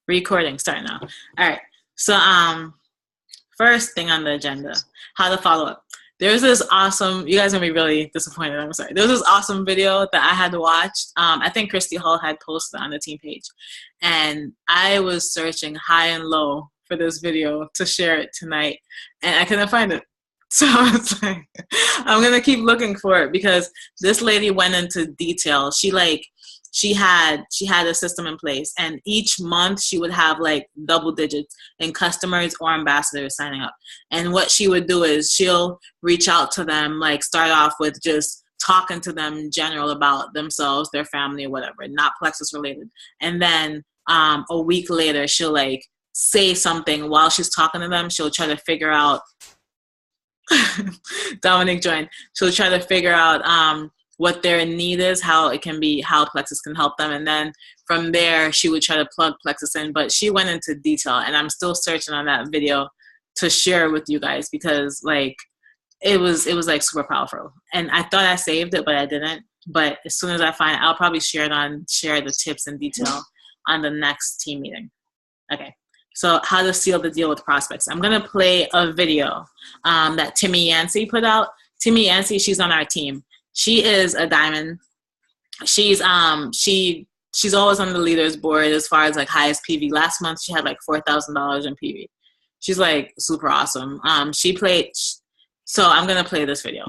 Recording, start now. All right. So, first thing on the agenda, how to follow up. There's this awesome, you guys are gonna be really disappointed, I'm sorry. There's this awesome video that I had watched. I think Christy Hall had posted on the team page. And I was searching high and low for this video to share it tonight. And I couldn't find it. So I was like, I'm gonna keep looking for it because this lady went into detail. She had a system in place, and each month she would have like double digits in customers or ambassadors signing up. And what she would do is she'll reach out to them, like start off with just talking to them in general about themselves, their family, or whatever, not Plexus related. And then a week later, she'll like say something while she's talking to them. She'll try to figure out Dominic joined. She'll try to figure out what their need is, how Plexus can help them. And then from there, she would try to plug Plexus in, but she went into detail, and I'm still searching on that video to share with you guys because like, it was like super powerful. And I thought I saved it, but I didn't. But as soon as I find it, I'll probably share the tips in detail on the next team meeting. Okay. So how to seal the deal with prospects. I'm going to play a video that Timmy Yancey put out. Timmy Yancey, she's on our team. She is a diamond. She's always on the leaders board as far as like highest PV. Last month she had like $4,000 in PV. She's like super awesome. So I'm gonna play this video.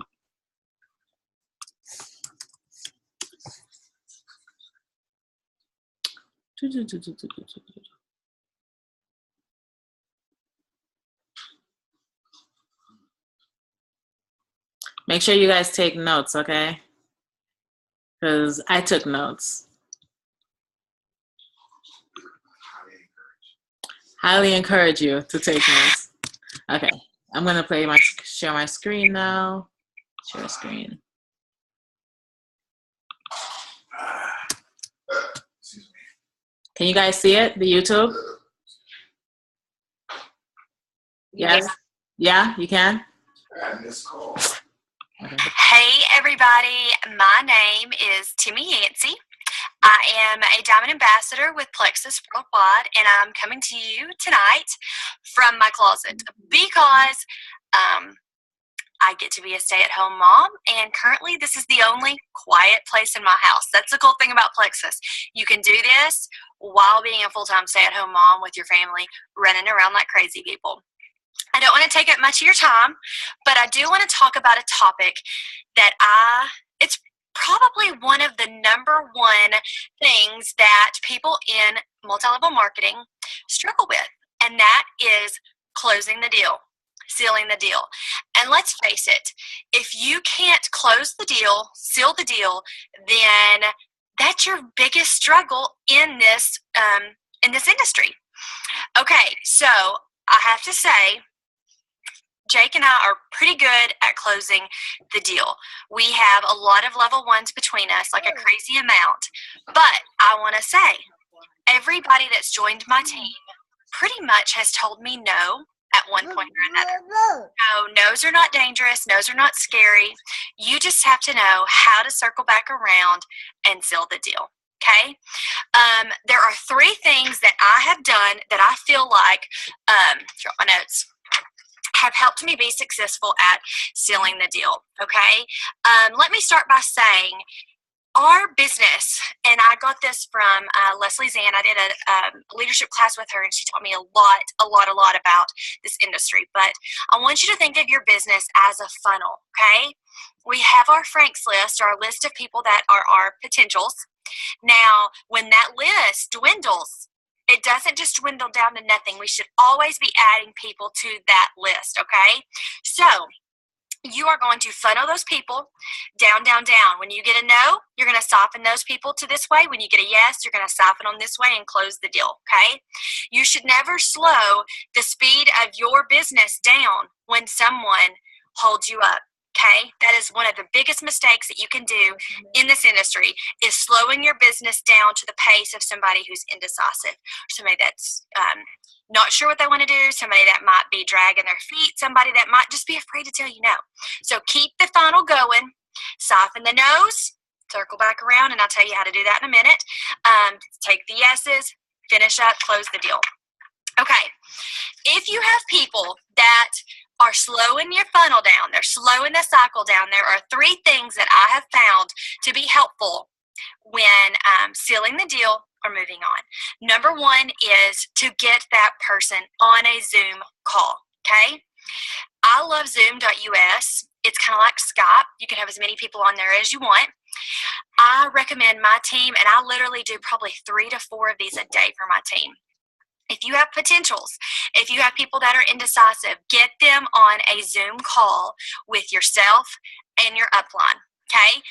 Make sure you guys take notes, okay? Because I took notes. Highly encourage you to take notes. Okay, I'm gonna share my screen now. Share screen. Can you guys see it, the YouTube? Yes? Yeah, you can? Hey everybody, my name is Timmy Yancey. I am a Diamond Ambassador with Plexus Worldwide, and I'm coming to you tonight from my closet because I get to be a stay-at-home mom, and currently this is the only quiet place in my house. That's the cool thing about Plexus. You can do this while being a full-time stay-at-home mom with your family, running around like crazy people. I don't want to take up much of your time, but I do want to talk about a topic that it's probably one of the number one things that people in multi-level marketing struggle with, and that is closing the deal, sealing the deal. And let's face it, if you can't close the deal, seal the deal, then that's your biggest struggle in this industry. Okay, so I have to say, Jake and I are pretty good at closing the deal. We have a lot of level ones between us, like a crazy amount. But I want to say, everybody that's joined my team pretty much has told me no at one point or another. No, no's are not dangerous. No's are not scary. You just have to know how to circle back around and seal the deal. Okay? There are 3 things that I have done that I feel like, drop my notes, have helped me be successful at sealing the deal, okay? Let me start by saying our business, and I got this from Leslie Zahn. I did a leadership class with her, and she taught me a lot about this industry. But I want you to think of your business as a funnel, okay? We have our Franks list, our list of people that are our potentials. Now, when that list dwindles, it doesn't just dwindle down to nothing. We should always be adding people to that list, okay? So you are going to funnel those people down, down, down. When you get a no, you're going to soften those people to this way. When you get a yes, you're going to soften them this way and close the deal, okay? You should never slow the speed of your business down when someone holds you up. Okay, that is one of the biggest mistakes that you can do in this industry, is slowing your business down to the pace of somebody who's indecisive, somebody that's not sure what they want to do, somebody that might be dragging their feet, somebody that might just be afraid to tell you no. So keep the funnel going, soften the no's, circle back around, and I'll tell you how to do that in a minute. Take the yeses, finish up, close the deal. Okay, if you have people that are slowing your funnel down, they're slowing the cycle down, there are 3 things that I have found to be helpful when sealing the deal or moving on. Number 1 is to get that person on a Zoom call, okay? I love Zoom.us. It's kind of like Skype. You can have as many people on there as you want. I recommend my team, and I literally do probably 3 to 4 of these a day for my team. If you have potentials, if you have people that are indecisive, get them on a Zoom call with yourself and your upline, okay?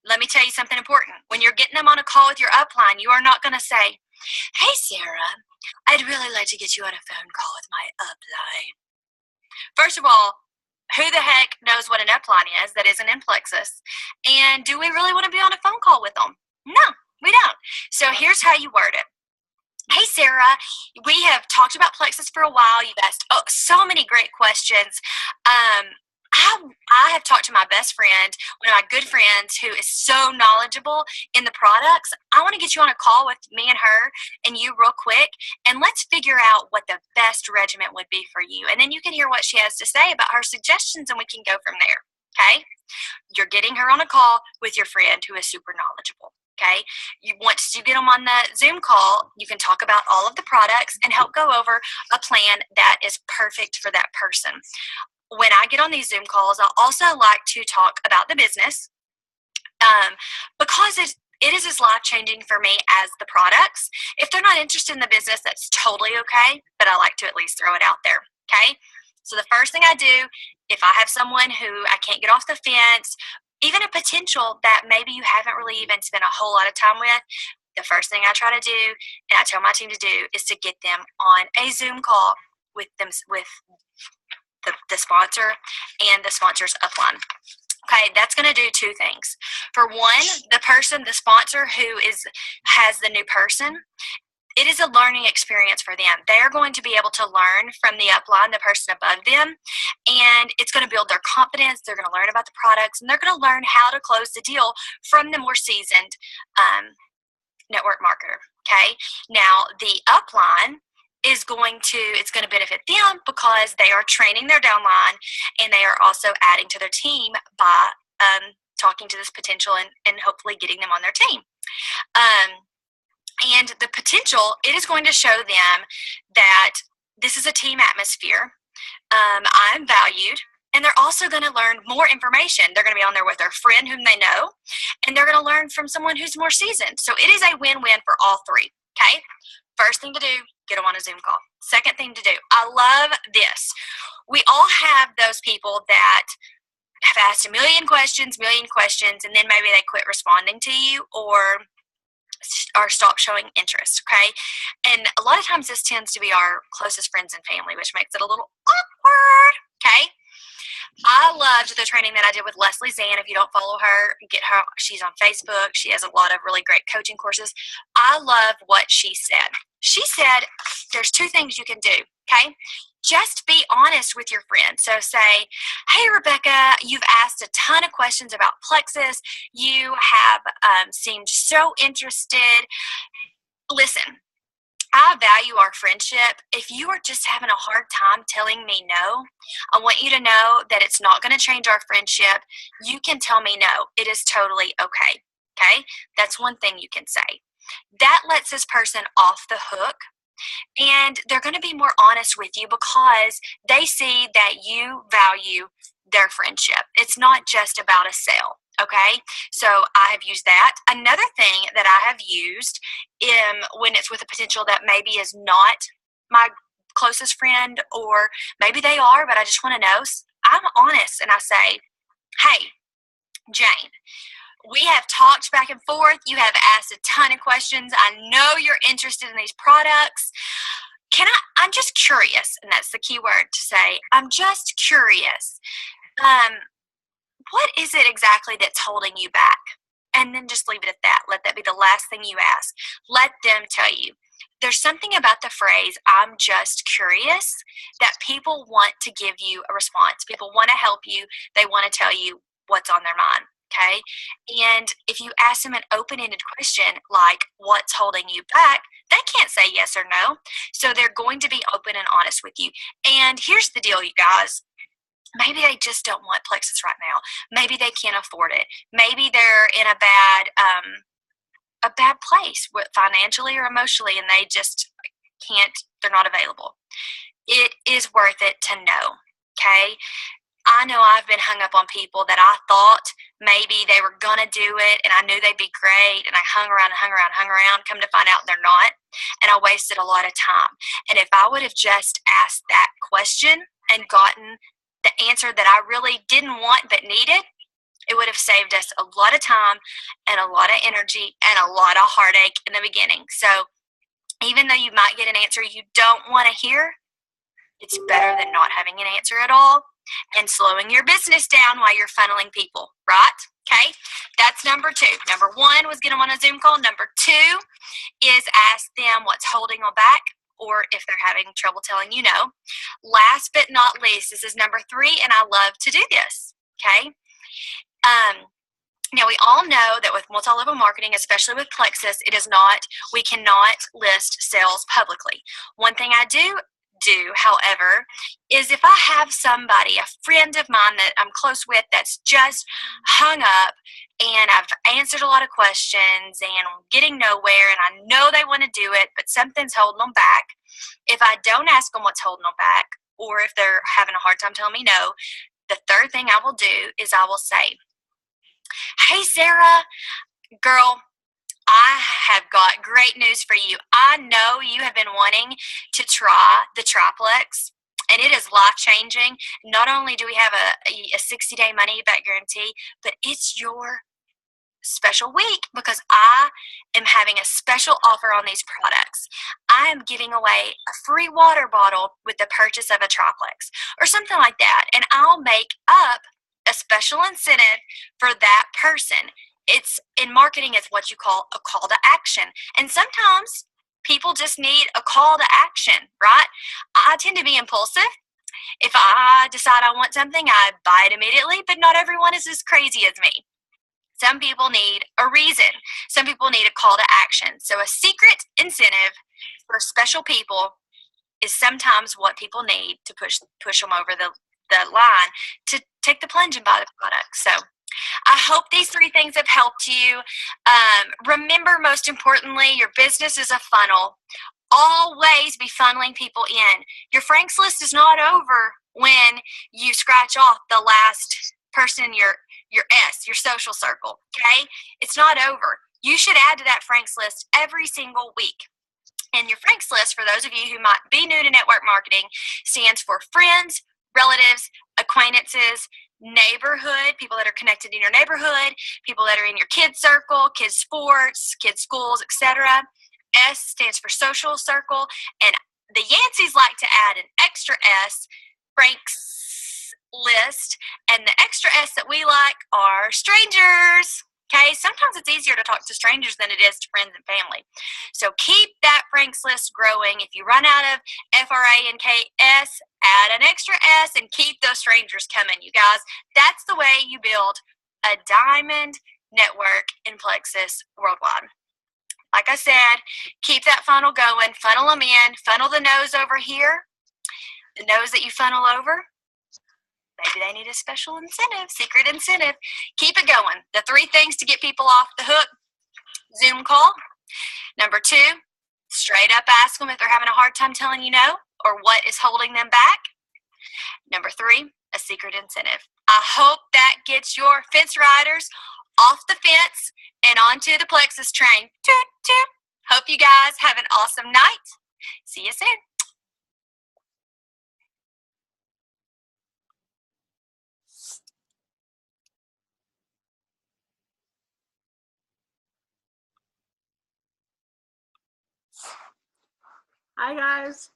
Let me tell you something important. When you're getting them on a call with your upline, you are not going to say, "Hey, Sarah, I'd really like to get you on a phone call with my upline." First of all, who the heck knows what an upline is that isn't in Plexus? And do we really want to be on a phone call with them? No, we don't. So here's how you word it. "Hey, Sarah, we have talked about Plexus for a while. You've asked so many great questions. I have talked to my best friend, one of my good friends, who is so knowledgeable in the products. I want to get you on a call with me and her and you real quick, and let's figure out what the best regimen would be for you. And then you can hear what she has to say about her suggestions, and we can go from there." Okay? You're getting her on a call with your friend who is super knowledgeable. Okay, once you get them on the Zoom call, you can talk about all of the products and help go over a plan that is perfect for that person. When I get on these Zoom calls, I also like to talk about the business because it is as life-changing for me as the products. If they're not interested in the business, that's totally okay, but I like to at least throw it out there, okay? So the first thing I do, if I have someone who I can't get off the fence, even a potential that maybe you haven't really even spent a whole lot of time with, the first thing I try to do, and I tell my team to do, is to get them on a Zoom call with them, with the sponsor and the sponsor's upline. Okay, that's going to do 2 things. For one, the sponsor who has the new person, it is a learning experience for them. They're going to be able to learn from the upline, the person above them, and it's going to build their confidence. They're going to learn about the products, and they're going to learn how to close the deal from the more seasoned network marketer. Okay, now the upline it's going to benefit them because they are training their downline, and they are also adding to their team by talking to this potential and hopefully getting them on their team. And the potential, it is going to show them that this is a team atmosphere. I'm valued. And they're also going to learn more information. They're going to be on there with their friend whom they know. And they're going to learn from someone who's more seasoned. So it is a win-win for all 3. Okay? First thing to do, get them on a Zoom call. Second thing to do, I love this. We all have those people that have asked a million questions, and then maybe they quit responding to you or stop showing interest, okay? And a lot of times this tends to be our closest friends and family, which makes it a little awkward, okay? I loved the training that I did with Leslie Zan. If you don't follow her, get her. She's on Facebook. She has a lot of really great coaching courses. I love what she said. She said there's 2 things you can do, okay? Just be honest with your friend. So say, "Hey, Rebecca, you've asked a ton of questions about Plexus. You have seemed so interested. Listen, I value our friendship. If you are just having a hard time telling me no, I want you to know that it's not going to change our friendship. You can tell me no. It is totally okay." Okay? That's one thing you can say. That lets this person off the hook, and they're going to be more honest with you because they see that you value their friendship. It's not just about a sale. Okay, so I have used that. Another thing that I have used when it's with a potential that maybe is not my closest friend, or maybe they are, but I just want to know, I'm honest and I say, "Hey, Jane, we have talked back and forth. You have asked a ton of questions. I know you're interested in these products. I'm just curious," and that's the key word to say, "I'm just curious. What is it exactly that's holding you back?" And then just leave it at that. Let that be the last thing you ask. Let them tell you. There's something about the phrase, "I'm just curious," that people want to give you a response. People want to help you. They want to tell you what's on their mind. Okay. And if you ask them an open-ended question like, what's holding you back? They can't say yes or no. So they're going to be open and honest with you. And here's the deal, you guys. Maybe they just don't want Plexus right now. Maybe they can't afford it. Maybe they're in a bad place financially or emotionally, and they just can't, they're not available. It is worth it to know. Okay. I know I've been hung up on people that I thought maybe they were going to do it, and I knew they'd be great, and I hung around, come to find out they're not, and I wasted a lot of time. And if I would have just asked that question and gotten the answer that I really didn't want but needed, it would have saved us a lot of time and a lot of energy and a lot of heartache in the beginning. So even though you might get an answer you don't want to hear, it's better than not having an answer at all and slowing your business down while you're funneling people, right? Okay, that's number 2. Number 1 was get them on a Zoom call. Number 2 is ask them what's holding them back, or if they're having trouble telling you no. Last but not least, this is number 3, and I love to do this, okay? Now, we all know that with multi-level marketing, especially with Plexus, we cannot list sales publicly. One thing I do, however, is if I have somebody, a friend of mine that I'm close with that's just hung up and I've answered a lot of questions and getting nowhere and I know they want to do it, but something's holding them back, if I don't ask them what's holding them back, or if they're having a hard time telling me no, the third thing I will do is I will say, hey, Sarah, girl, I have got great news for you. I know you have been wanting to try the Triplex, and it is life-changing. Not only do we have a 60-day money-back guarantee, but it's your special week because I am having a special offer on these products. I am giving away a free water bottle with the purchase of a Triplex or something like that, and I'll make up a special incentive for that person. It's in marketing, it's what you call a call to action. And sometimes people just need a call to action, right? I tend to be impulsive. If I decide I want something, I buy it immediately, but not everyone is as crazy as me. Some people need a reason. Some people need a call to action. So a secret incentive for special people is sometimes what people need to push them over the line to take the plunge and buy the product. So I hope these 3 things have helped you. Remember, most importantly, your business is a funnel. Always be funneling people in. Your Franks list is not over when you scratch off the last person in your social circle, okay? It's not over. You should add to that Franks list every single week. And your Franks list, for those of you who might be new to network marketing, stands for friends, relatives, acquaintances, neighborhood, people that are connected in your neighborhood, people that are in your kids circle, kids sports, kids schools, etc. S stands for social circle, and the Yanceys like to add an extra S, Frank's list, and the extra S that we like are strangers. Okay, sometimes it's easier to talk to strangers than it is to friends and family. So keep that Frank's list growing. If you run out of FRANKS, add an extra S and keep those strangers coming, you guys. That's the way you build a diamond network in Plexus worldwide. Like I said, keep that funnel going, funnel them in, funnel the nose over here, the nose that you funnel over. Maybe they need a special incentive, secret incentive. Keep it going. The 3 things to get people off the hook: Zoom call. Number 2, straight up ask them if they're having a hard time telling you no or what is holding them back. Number 3, a secret incentive. I hope that gets your fence riders off the fence and onto the Plexus train. Toot, toot. Hope you guys have an awesome night. See you soon. Hi guys.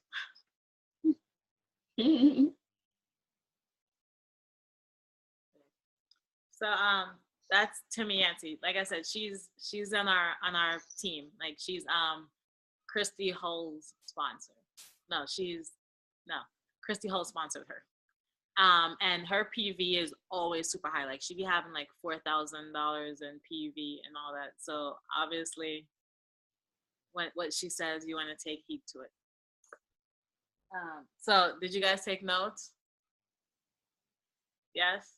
So that's Timmy Yancey. Like I said, she's on our team. Like she's Christy Hull's sponsor. Christy Hull sponsored her. And her PV is always super high. Like she be having like $4,000 in PV and all that. So obviously, what she says, you want to take heed to it. So did you guys take notes? Yes?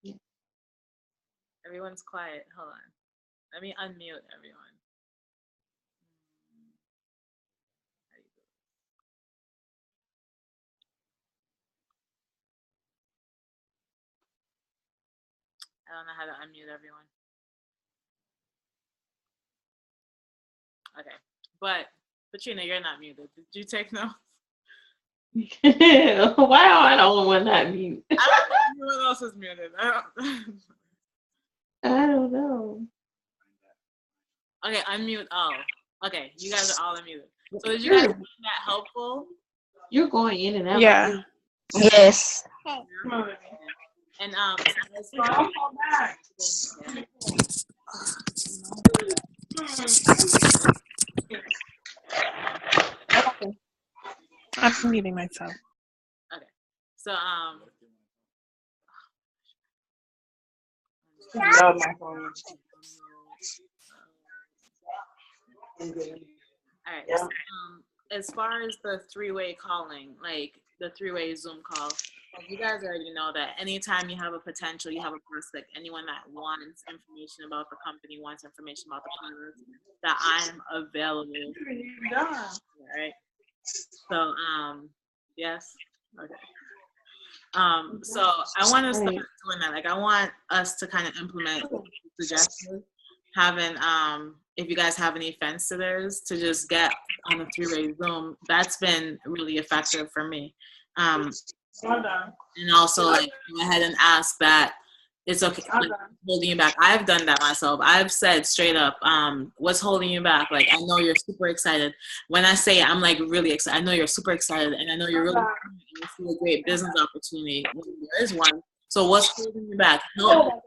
Yeah. Everyone's quiet. Hold on. Let me unmute everyone. How do you do it? I don't know how to unmute everyone. Okay. But Patrina, you're not muted. Did you take notes? Why am I the only one not mute? I don't know anyone else is muted. I don't know. Okay, unmute all. Okay, you guys are all unmuted. So did you guys find that helpful? You're going in and out. Yeah. Yes. And as far I'm muting myself. okay, so Love my phone. all right. So, as far as the three-way calling, like the three-way Zoom call, you guys already know that anytime you have a potential, you have a prospect, anyone that wants information about the company, wants information about the product, that I'm available. All right. So, yes. Okay. So I want us to start doing that. Like, I want us to kind of implement suggestions, having, if you guys have any fence sitters, to just get on a three-way Zoom. That's been really effective for me. And also, like, go ahead and ask that it's okay, like, holding you back. I've done that myself. I've said straight up, what's holding you back? Like, I know you're super excited. When I say I'm like really excited, I know you're super excited, and I know you're really you see a great business opportunity when there is one. So what's holding you back? Help me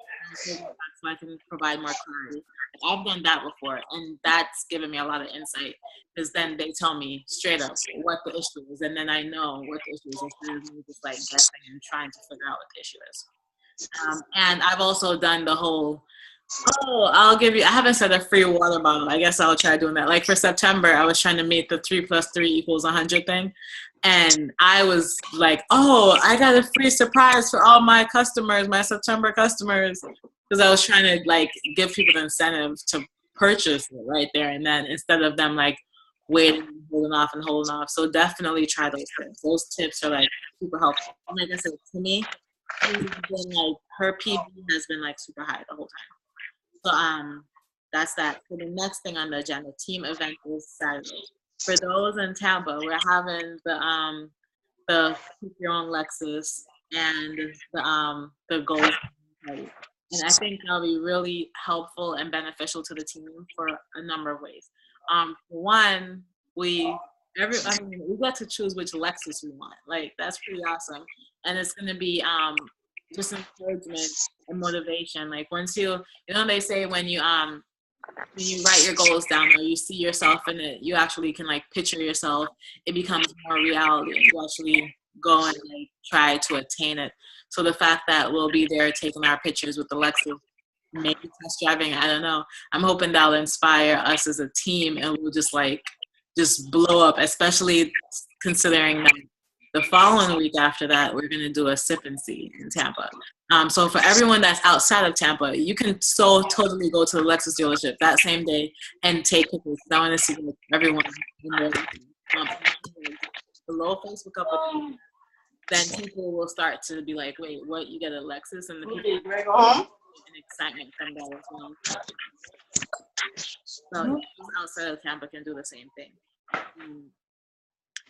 so I can provide more clarity. I've done that before, and that's given me a lot of insight, because then they tell me straight up what the issue is, and then I know what the issue is instead of me just like guessing and trying to figure out what the issue is. And I've also done the whole, I'll give you, I haven't said a free water bottle. I guess I'll try doing that. Like for September, I was trying to meet the 3 + 3 = 100 thing. And I was like, I got a free surprise for all my customers, my September customers. Because I was trying to like give people the incentive to purchase it right there and then, instead of them like waiting, holding off. So definitely try those tips. Those tips are like super helpful. Like I said, to me, been like her PV has been like super high the whole time. So that's that. So the next thing on the agenda, team event is Saturday. For those in Tampa, we're having the Keep Your Own Lexus and the goals party. And I think that'll be really helpful and beneficial to the team for a number of ways. One, we get to choose which Lexus we want. Like, that's pretty awesome. And it's going to be just encouragement and motivation. Like, once you know, they say when you write your goals down or you see yourself in it, you actually can like picture yourself. It becomes more reality, and you actually go and like try to attain it. So the fact that we'll be there taking our pictures with the Lexus, maybe test driving, I don't know. I'm hoping that'll inspire us as a team, and we'll just blow up, especially considering that the following week after that, we're going to do a sip and see in Tampa. So for everyone that's outside of Tampa, you can so totally go to the Lexus dealership that same day and take pictures. I want to see everyone in there. Below Facebook up, then people will start to be like, wait, what, you get a Lexus? And the people and excitement from that as well. So outside of Tampa can do the same thing.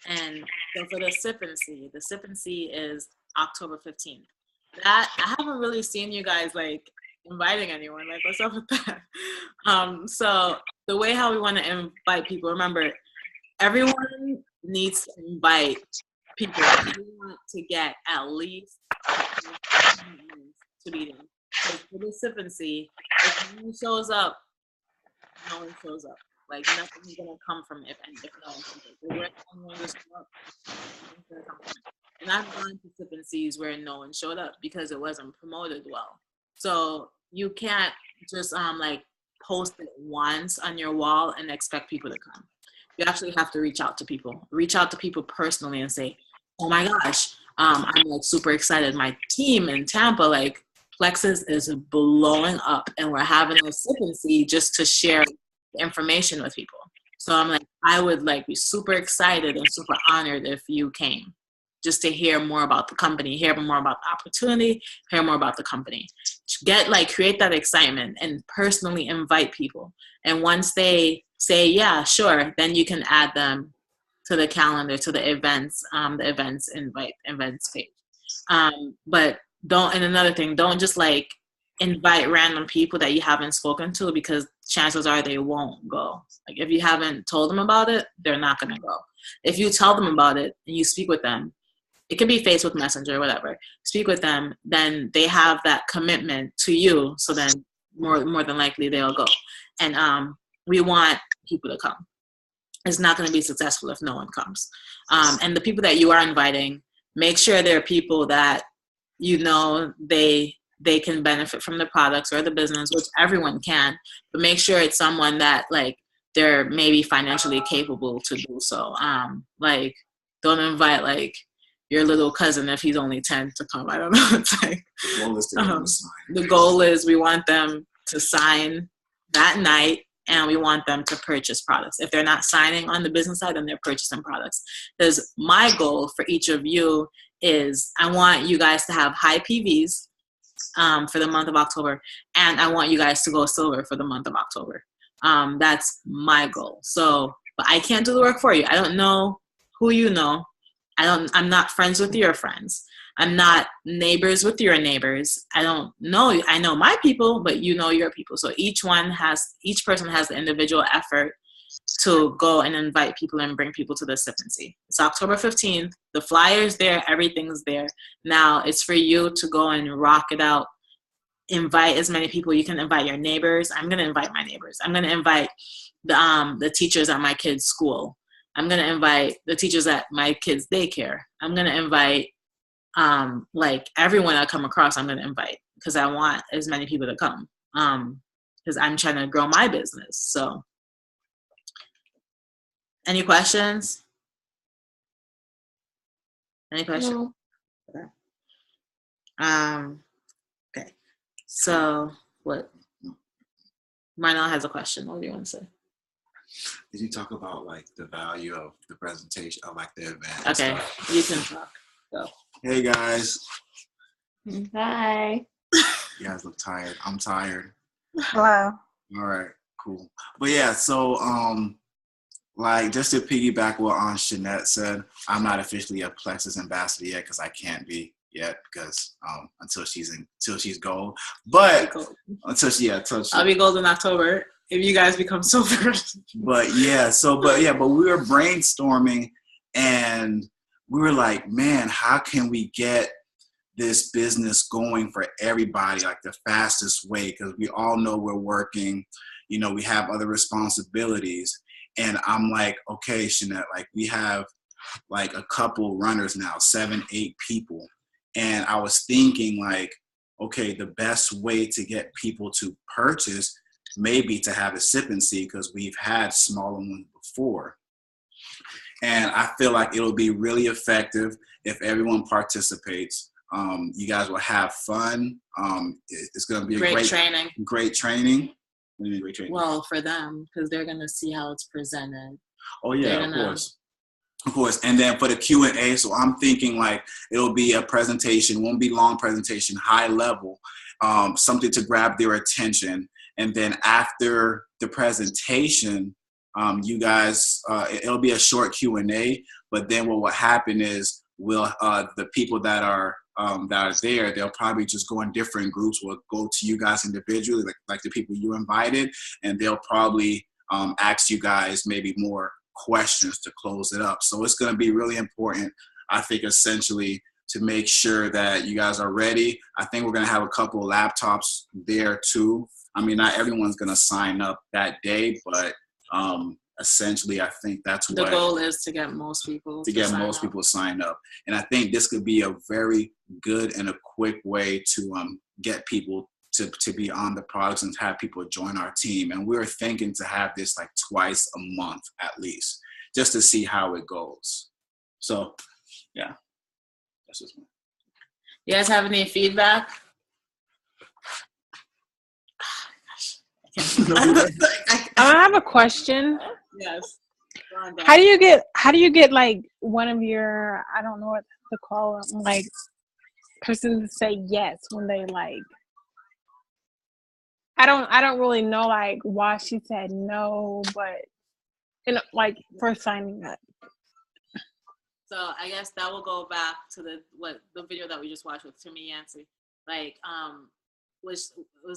And so for the sip and see is October 15th. That I haven't really seen you guys like inviting anyone. Like, what's up with that? So the way how we want to invite people, remember, everyone needs to invite people. We want to get at least to meet them. So for the sip and see, if no one shows up, no one shows up. Like, nothing's gonna come from it, and if no one comes up. And I've gone to sip sippancies where no one showed up because it wasn't promoted well. So you can't just like post it once on your wall and expect people to come. You actually have to reach out to people personally and say, oh my gosh, I'm like super excited. My team in Tampa, like Plexus is blowing up and we're having a sippancy just to share the information with people. So I'm like, I would like be super excited and super honored if you came just to hear more about the company, hear more about the opportunity, hear more about the company. Create that excitement and personally invite people. And once they say, yeah, sure, then you can add them to the calendar, to the events page. But and another thing, don't just like invite random people that you haven't spoken to, because chances are they won't go. Like if you haven't told them about it, they're not going to go. If you tell them about it and you speak with them, it could be Facebook Messenger, whatever, speak with them, then they have that commitment to you. So then more than likely they'll go. And we want people to come. It's not going to be successful if no one comes. And the people that you are inviting, make sure they're people that you know they can benefit from the products or the business, which everyone can, but make sure it's someone that like they're maybe financially capable to do so. Like don't invite like your little cousin if he's only 10 to come. I don't know. It's like the goal is we want them to sign that night, and we want them to purchase products. If they're not signing on the business side, then they're purchasing products. Because my goal for each of you is I want you guys to have high PVs for the month of October, and I want you guys to go silver for the month of October. That's my goal. So, but I can't do the work for you. I don't know who you know. I'm not friends with your friends. I'm not neighbors with your neighbors. I don't know. I know my people, but you know your people. So each person has the individual effort to go and invite people and bring people to the sippancy. It's October 15th. The flyer's there. Everything's there. Now it's for you to go and rock it out. Invite as many people. You can invite your neighbors. I'm going to invite my neighbors. I'm going to invite the teachers at my kids' school. I'm going to invite the teachers at my kids' daycare. I'm going to invite like everyone I come across, I'm going to invite, because I want as many people to come, because I'm trying to grow my business. So any questions? Any questions? No. Okay. So what? Marnell has a question. What do you want to say? Did you talk about like the value of the presentation of like the event? Okay, you can talk. Go. Hey guys. Hi. You guys look tired. I'm tired. Hello. All right, cool. But yeah, so like just to piggyback what Aunt Shanette said, I'm not officially a Plexus ambassador yet because I can't be yet because until she's gold. But until she I'll be gold in October if you guys become silver. but we were brainstorming and we were like, man, how can we get this business going for everybody like the fastest way? Because we all know we're working, you know, we have other responsibilities. And I'm like, okay, Shanette, like we have like a couple runners now, 7, 8 people. And I was thinking like, okay, the best way to get people to purchase maybe to have a sippancy, because we've had smaller ones before. And I feel like it'll be really effective if everyone participates. You guys will have fun. It's going to be great training. Great training. What do you mean great training? Well, for them, because they're going to see how it's presented. Oh, yeah, of course. And then for the Q&A, so I'm thinking like it'll be a presentation, won't be long presentation, high level, something to grab their attention. And then after the presentation, you guys, it'll be a short Q&A, but then what will happen is the people that are there, they'll probably just go in different groups. We'll go to you guys individually, like the people you invited, and they'll probably ask you guys maybe more questions to close it up. So it's going to be really important, I think, essentially, to make sure that you guys are ready. I think we're going to have a couple of laptops there too. I mean, not everyone's going to sign up that day, but essentially, I think that's the what goal is, to get most people signed up. And I think this could be a very good and a quick way to get people to be on the products and have people join our team. And we're thinking to have this like twice a month at least, just to see how it goes. So yeah, that's just me. You guys have any feedback? I have a question. Yes. How do you get like one of your, I don't know what to call them, like person to say yes when they like, I don't really know like why she said no, but like for signing up. So I guess that will go back to the video that we just watched with Timmy Yancey. Like, was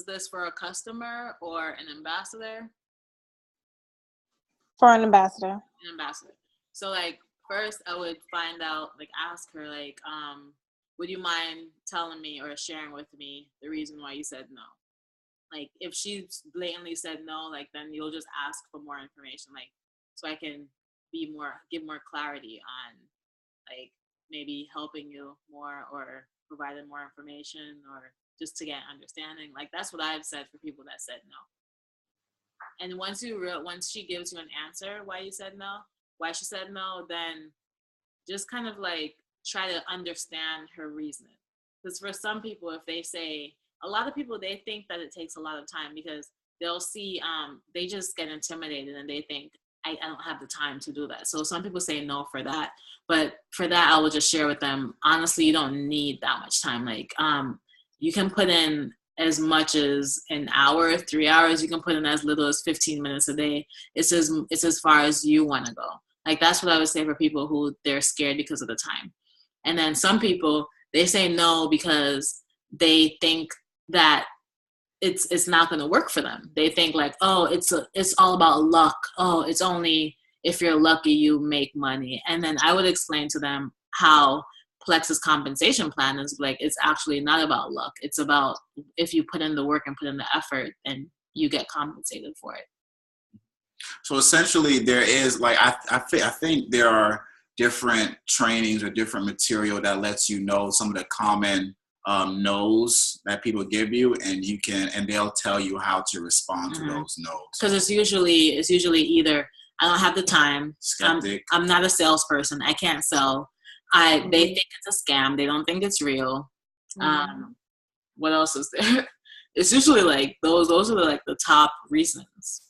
this for a customer or an ambassador? For an ambassador. An ambassador. So like, first I would find out, like, ask her, like, would you mind telling me or sharing with me the reason why you said no? Like, if she blatantly said no, like, then you'll just ask for more information, like, so I can give more clarity on, like, maybe helping you more or providing more information or just to get understanding. Like, that's what I've said for people that said no. And once she gives you an answer why she said no, then just kind of like try to understand her reasoning. Because for some people, if they say, a lot of people, they think that it takes a lot of time because they'll see, they just get intimidated and they think, I don't have the time to do that. So some people say no for that. But for that, I will just share with them, honestly, you don't need that much time. Like, you can put in as much as an hour, 3 hours. You can put in as little as 15 minutes a day. It's as far as you want to go. Like, that's what I would say for people who they're scared because of the time. And then some people, they say no because they think that it's not going to work for them. They think like, oh, it's all about luck. Oh, it's only if you're lucky you make money. And then I would explain to them how Plex's compensation plan is like, it's actually not about luck. It's about if you put in the work and put in the effort, and you get compensated for it. So essentially, there is like I think there are different trainings or different material that lets you know some of the common no's that people give you, and they'll tell you how to respond to those no's. Because it's usually either I don't have the time, skeptic, I'm not a salesperson, I can't sell, they think it's a scam, they don't think it's real. What else is there? It's usually like those are like the top reasons.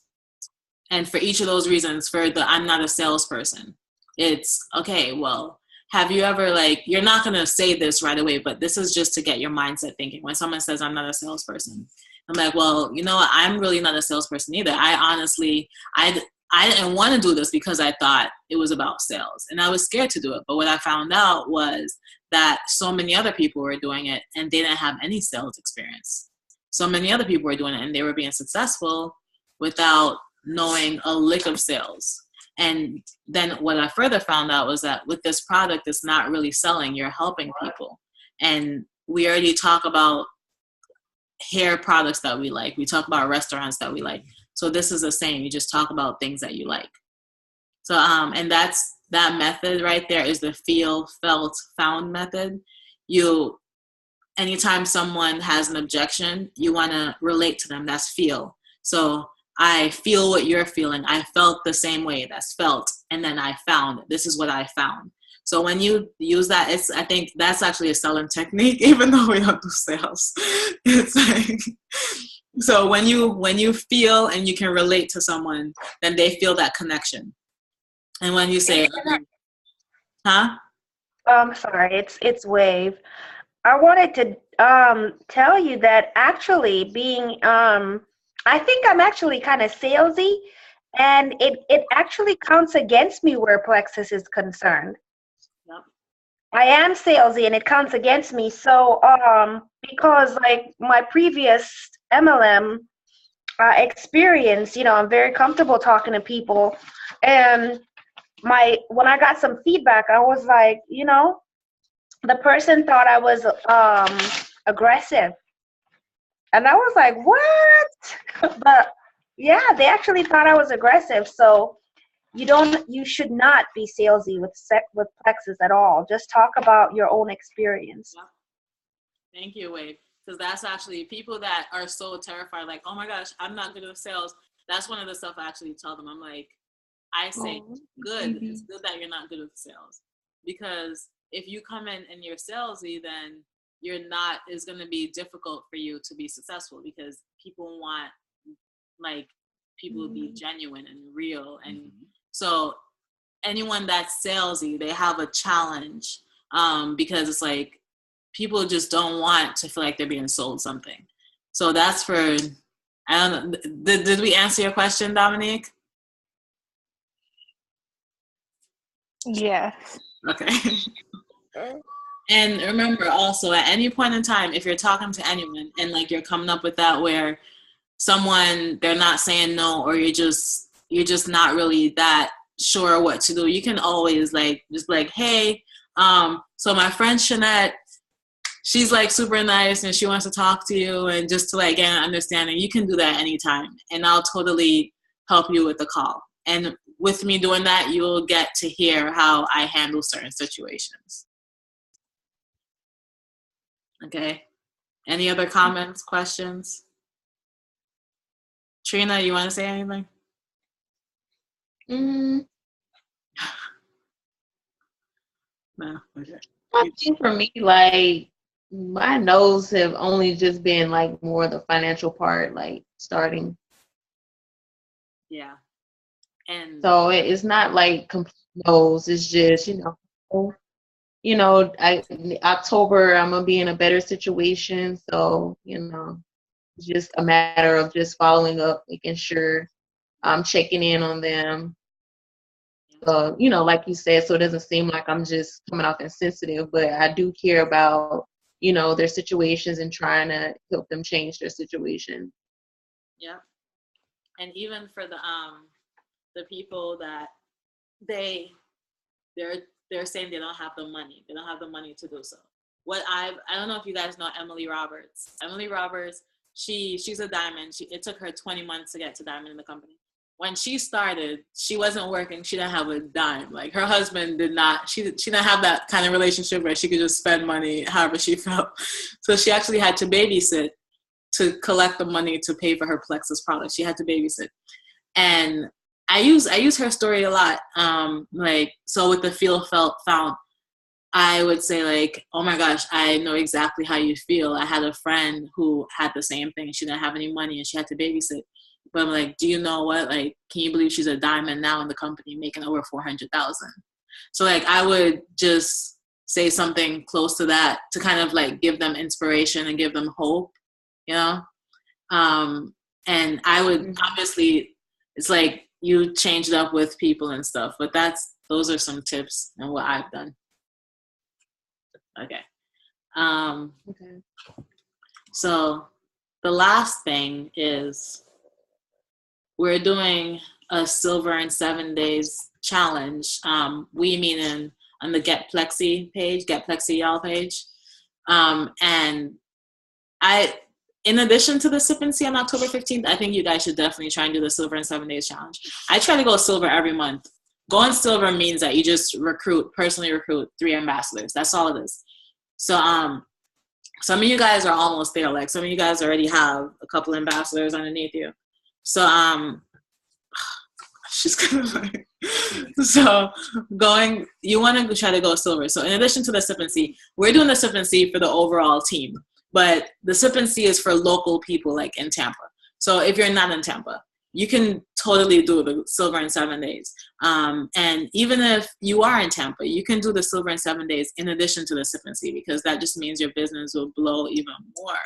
And for each of those reasons, for the I'm not a salesperson, it's okay, well, have you ever, like, you're not going to say this right away, but this is just to get your mindset thinking. When someone says I'm not a salesperson, I'm like, well, you know what? I'm really not a salesperson either. I honestly, I didn't want to do this because I thought it was about sales and I was scared to do it. But what I found out was that so many other people were doing it and they didn't have any sales experience. So many other people were doing it and they were being successful without knowing a lick of sales. And then what I further found out was that with this product, it's not really selling, you're helping people. And we already talk about hair products that we like. We talk about restaurants that we like. So this is the same. You just talk about things that you like. So, and that method right there is the feel, felt, found method. Anytime someone has an objection, you want to relate to them. That's feel. So I feel what you're feeling. I felt the same way. That's felt. And then I found. This is what I found. So when you use that, I think that's actually a selling technique, even though we don't do sales. It's like, so when you feel and you can relate to someone, then they feel that connection. And when you say, sorry, it's Wave. I wanted to tell you that actually being I think I'm actually kind of salesy, and it actually counts against me where Plexus is concerned. Yep. I am salesy, and it counts against me. So, because like my previous MLM experience, I'm very comfortable talking to people, and when I got some feedback, I was like, the person thought I was aggressive. And I was like, what? But yeah, they actually thought I was aggressive. So you should not be salesy with Plexus at all. Just talk about your own experience. Yeah. Thank you, Wade. Because that's actually people that are so terrified, like, oh my gosh, I'm not good at sales. That's one of the stuff I actually tell them. I'm like, I say, good. It's good that you're not good at sales. Because if you come in and you're salesy, then it's going to be difficult for you to be successful, because people want, like, people to be genuine and real. And so anyone that's salesy, they have a challenge, because it's like people just don't want to feel like they're being sold something. So that's for, I don't know, did we answer your question, Dominique? Yes. Okay. And remember also, at any point in time, if you're talking to anyone and like you're coming up with that where someone, they're not saying no, or you're just not really that sure what to do, you can always just hey, so my friend Shanette, she's like super nice and she wants to talk to you, and just to like get an understanding. You can do that anytime, and I'll totally help you with the call. And with me doing that, you'll get to hear how I handle certain situations. Okay. Any other comments, questions? Trina, you want to say anything? No. Okay. I think for me, like, my no's have only just been like more the financial part, like starting. Yeah. And so it's not like complete no's. It's just, October I'm gonna be in a better situation. So, it's just a matter of just following up, making sure I'm checking in on them. Like you said, so it doesn't seem like I'm just coming off insensitive, but I do care about, their situations and trying to help them change their situation. Yeah. And even for the people that they're saying they don't have the money. They don't have the money to do so. I don't know if you guys know Emily Roberts. Emily Roberts, she's a diamond. It took her 20 months to get to diamond in the company. When she started, she wasn't working. She didn't have a dime. Like, her husband did not, she didn't have that kind of relationship where she could just spend money however she felt. So she actually had to babysit to collect the money to pay for her Plexus products. She had to babysit. And I use her story a lot. So with the feel, felt, found, I would say like, oh my gosh, I know exactly how you feel. I had a friend who had the same thing. She didn't have any money and she had to babysit. But I'm like, do you know what? Like, can you believe she's a diamond now in the company making over $400,000? So like, I would just say something close to that to kind of like give them inspiration and give them hope, And I would obviously, it's like you change it up with people and stuff, but those are some tips and what I've done. Okay. Okay. So the last thing is we're doing a Silver in 7 Days challenge. We meaning on the Get Plexi page, Get Plexi y'all page. And in addition to the Sip and See on October 15th, I think you guys should definitely try and do the Silver in 7 Days challenge. I try to go silver every month. Going silver means that you just personally recruit 3 ambassadors. That's all it is. So some of you guys are almost there. Like, some of you guys already have a couple ambassadors underneath you. So she's gonna like, so you want to try to go silver. So in addition to the Sip and See, we're doing the Sip and See for the overall team, but the Sip and See is for local people like in Tampa. So if you're not in Tampa, you can totally do the Silver in 7 Days. And even if you are in Tampa, you can do the Silver in 7 Days in addition to the Sip and See, because that just means your business will blow even more.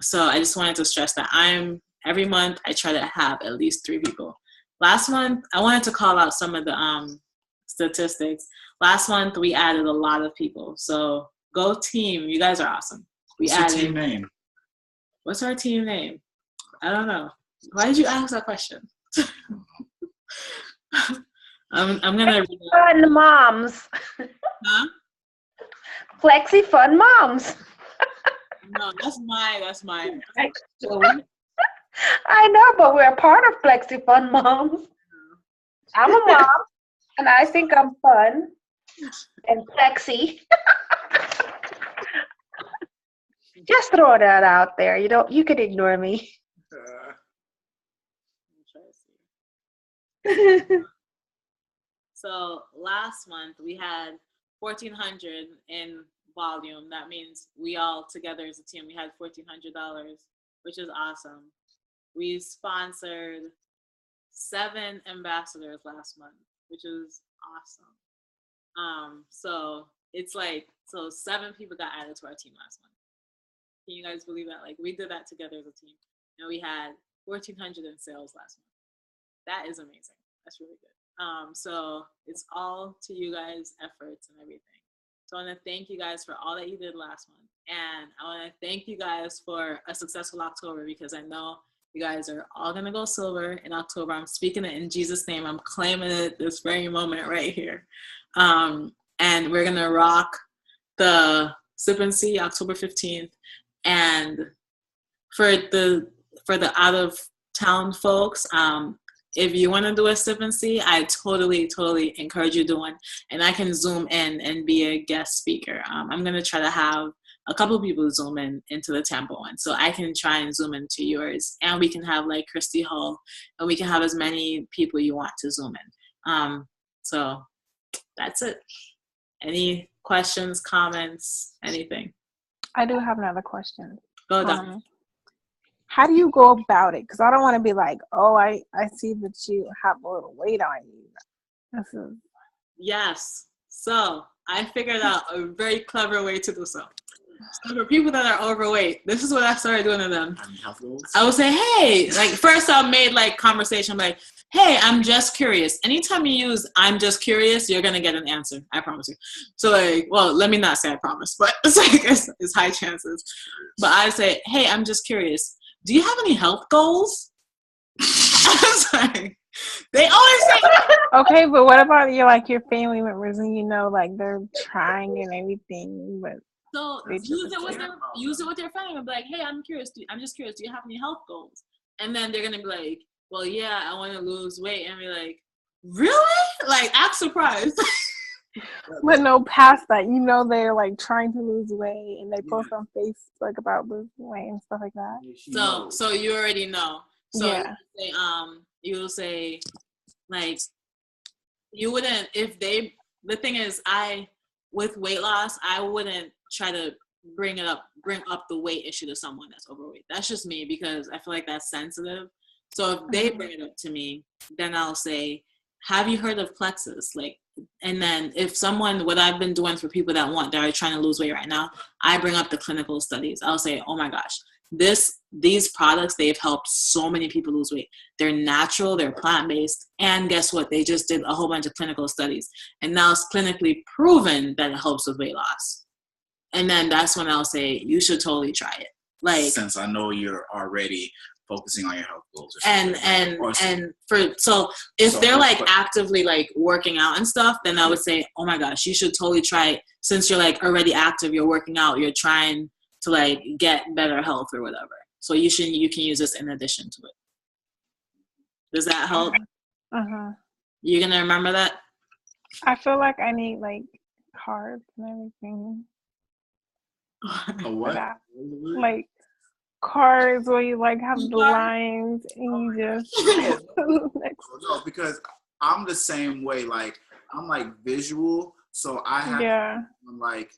So I just wanted to stress that every month I try to have at least 3 people. Last month, I wanted to call out some of the statistics. Last month, we added a lot of people. So go team. You guys are awesome. What's your team name? What's our team name? I don't know. Why did you ask that question? I'm gonna read it. Fun moms. Huh? Plexi Fun Moms. No, that's mine. I know, but we're a part of Plexi Fun Moms. I'm a mom, and I think I'm fun and sexy. Just throw that out there. You could ignore me. So last month we had 1,400 in volume. That means we all together as a team, we had $1,400, which is awesome. We sponsored 7 ambassadors last month, which is awesome. So it's like, 7 people got added to our team last month. Can you guys believe that? Like, we did that together as a team, and we had 1,400 in sales last month. That is amazing. That's really good. So it's all to you guys' efforts and everything. So I want to thank you guys for all that you did last month, and I want to thank you guys for a successful October, because I know you guys are all going to go silver in October. I'm speaking it in Jesus' name. I'm claiming it this very moment right here. And we're going to rock the Sip and See October 15th. And for the out of town folks, if you want to do a Sip and See, I totally encourage you doing. And I can Zoom in and be a guest speaker. I'm going to try to have a couple of people Zoom in into the Tampa one. So I can try and Zoom into yours. And we can have like Christy Hull, and we can have as many people you want to Zoom in. So that's it. Any questions, comments, anything? I do have another question. Go down. How do you go about it? Because I don't want to be like, oh, I see that you have a little weight on you. Yes. So I figured out a very clever way to do so. So for people that are overweight, this is what I started doing to them. I would say, hey, like first I made like conversation like, hey, I'm just curious. Anytime you use I'm just curious, you're going to get an answer. I promise you. So like, well, let me not say I promise, but it's like, it's high chances. But I say, hey, I'm just curious. Do you have any health goals? Sorry. They always say okay, but what about your family members and like they're trying and everything, but so use it with your family and be like, hey, I'm just curious, do you have any health goals? And then they're gonna be like, well, yeah, I want to lose weight, and be like, really? Like, act surprised. But no, past that, they're like trying to lose weight and they post on Facebook about losing weight and stuff like that. So you already know. So yeah. you'll say like, you wouldn't, the thing is, with weight loss, I wouldn't try to bring up the weight issue to someone that's overweight. That's just me, because I feel like that's sensitive. So if they bring it up to me, then I'll say, have you heard of Plexus? Like, and then if what I've been doing for people that are trying to lose weight right now, I bring up the clinical studies. I'll say, oh my gosh, these products, they've helped so many people lose weight. They're natural, they're plant-based, and guess what? They just did a whole bunch of clinical studies. And now it's clinically proven that it helps with weight loss. And then that's when I'll say, you should totally try it. Like, since I know you're already focusing on your health goals. So if they're like actively like working out and stuff, then I would say, oh my gosh, you should totally try it. Since you're like already active, you're working out, you're trying to like get better health or whatever. So you can use this in addition to it. Does that help? You're gonna remember that? I feel like I need like carbs and everything. A what? Like cars where you like have the lines and you just no, because I'm the same way. Like, I'm like visual, so I have like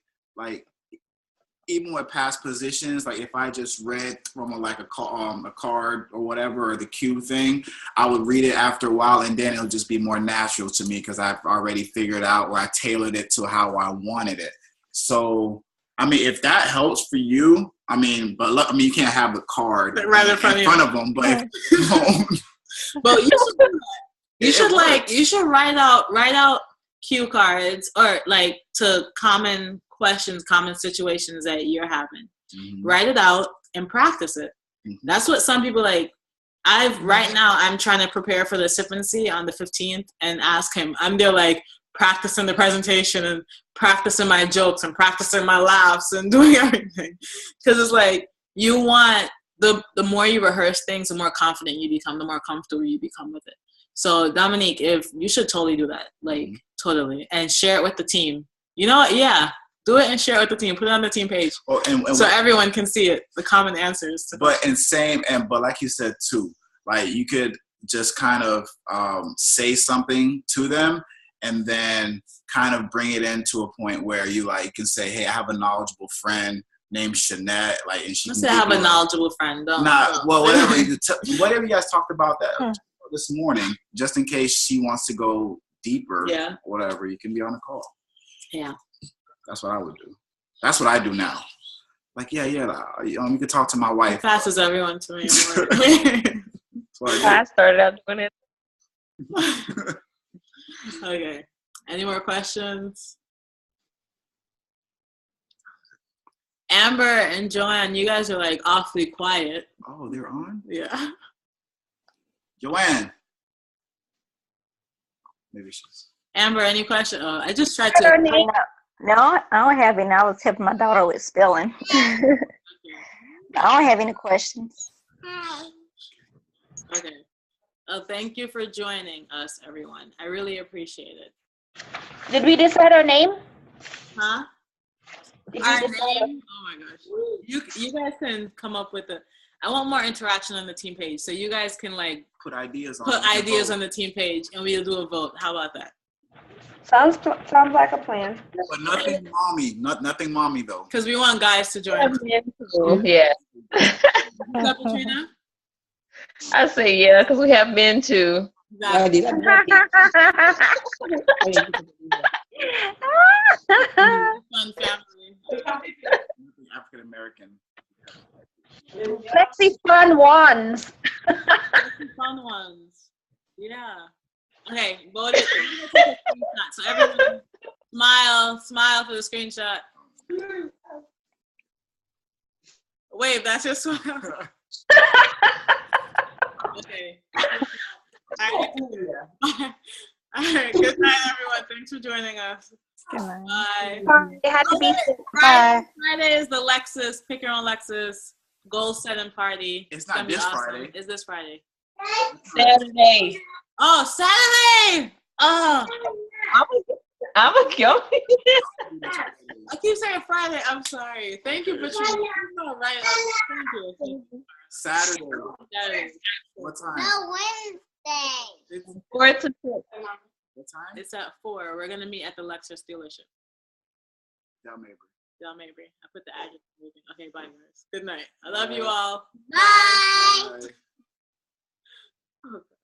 even with past positions, like if I just read from a card or whatever, or the cue thing, I would read it after a while, and then it'll just be more natural to me because I've already figured out, or I tailored it to how I wanted it. So I mean, if that helps for you, you can't have the card right in front of them. But but you should write out cue cards, or like to common questions, common situations that you're having. Write it out and practice it. That's what some people like. Right now I'm trying to prepare for the Sip and See on the 15th and ask him. I'm there like practicing the presentation and practicing my jokes and practicing my laughs and doing everything, because it's like you want the more you rehearse things, the more confident you become, the more comfortable you become with it. So Dominique, if you should totally do that, like totally, and share it with the team. You know what? Yeah, do it and share it with the team. Put it on the team page, so everyone can see it. The common answers. But like you said too, like you could just kind of say something to them, and then kind of bring it into a point where you like can say, "Hey, I have a knowledgeable friend named Shanette, like, and she." Let's say I have a knowledgeable friend. Whatever whatever you guys talked about that this morning, just in case she wants to go deeper. Yeah. Whatever, you can be on a call. Yeah. That's what I would do. That's what I do now. Like, you can talk to my wife. Passes everyone to me. I started out doing it. Okay. Any more questions? Amber and Joanne, you guys are like awfully quiet. Oh, they're on? Yeah. Joanne. Maybe she's. Amber, any question? Oh, I just tried to. No, I don't have any. I was helping my daughter with spelling. I don't have any questions. Okay. Thank you for joining us, everyone. I really appreciate it. Did we decide our name? Huh? Our name? Oh my gosh. You guys can come up with I want more interaction on the team page, so you guys can like put ideas on the team page, and we'll do a vote. How about that? Sounds like a plan. But nothing mommy though. Because we want guys to join. Yeah. What's up, Katrina? I say yeah, because we have men too. Exactly. Fun family. African American. Sexy fun ones. Fun ones. Yeah. Okay, vote it. So everyone smile for the screenshot. Wave, that's your smile. Okay. All right. Good night, everyone. Thanks for joining us. Good night. Bye. It had to be. Friday is the Lexus, pick your own Lexus goal setting party. It's not this Friday. It's this Friday. Saturday. Oh, Saturday! Oh. I'm a go. I keep saying Friday. I'm sorry. Thank you, Patricia. You're right. Thank you. Saturday. What time? No, Wednesday. It's 4 to 6. What time? It's at 4. We're gonna meet at the Lexus dealership. Del Mabry. Del Mabry. I put the address. Okay, bye guys. Good night. I love you all. Bye. Bye. Okay.